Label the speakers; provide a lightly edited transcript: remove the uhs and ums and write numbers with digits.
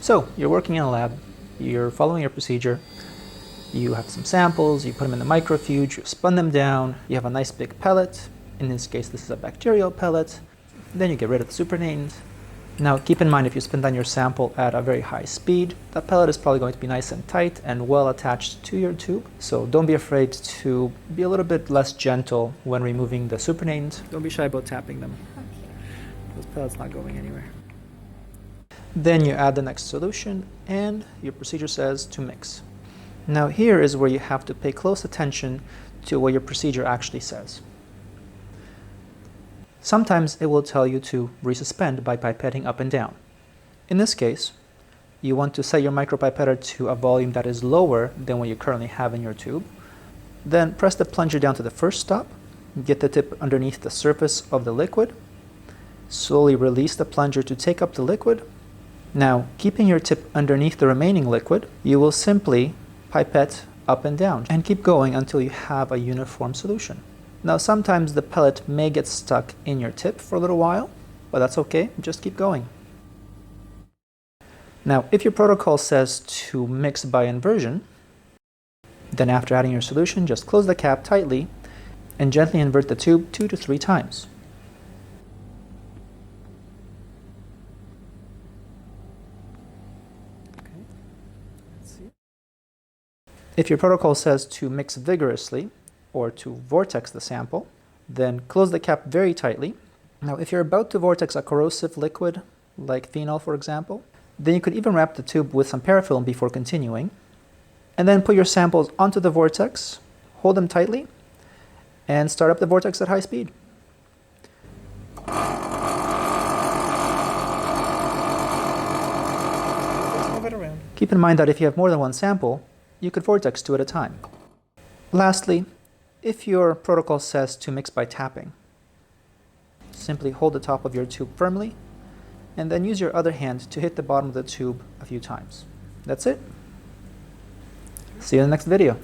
Speaker 1: So you're working in a lab, you're following your procedure, you have some samples, you put them in the microfuge, you spun them down, you have a nice big pellet. In this case, this is a bacterial pellet. Then you get rid of the supernatant. Now keep in mind, if you spin down your sample at a very high speed, that pellet is probably going to be nice and tight and well attached to your tube. So don't be afraid to be a little bit less gentle when removing the supernatant. Don't be shy about tapping them. Okay. Those pellets not going anywhere. Then you add the next solution and your procedure says to mix. Now here is where you have to pay close attention to what your procedure actually says. Sometimes it will tell you to resuspend by pipetting up and down. In this case, you want to set your micropipetter to a volume that is lower than what you currently have in your tube. Then press the plunger down to the first stop, get the tip underneath the surface of the liquid, slowly release the plunger to take up the liquid. Now, keeping your tip underneath the remaining liquid, you will simply pipette up and down and keep going until you have a uniform solution. Now, sometimes the pellet may get stuck in your tip for a little while, but that's okay, just keep going. Now, if your protocol says to mix by inversion, then after adding your solution, just close the cap tightly and gently invert the tube 2 to 3 times. If your protocol says to mix vigorously or to vortex the sample, then close the cap very tightly. Now, if you're about to vortex a corrosive liquid, like phenol for example, then you could even wrap the tube with some parafilm before continuing, and then put your samples onto the vortex, hold them tightly, and start up the vortex at high speed. Move it around. Keep in mind that if you have more than one sample, you could vortex 2 at a time. Lastly, if your protocol says to mix by tapping, simply hold the top of your tube firmly and then use your other hand to hit the bottom of the tube a few times. That's it. See you in the next video.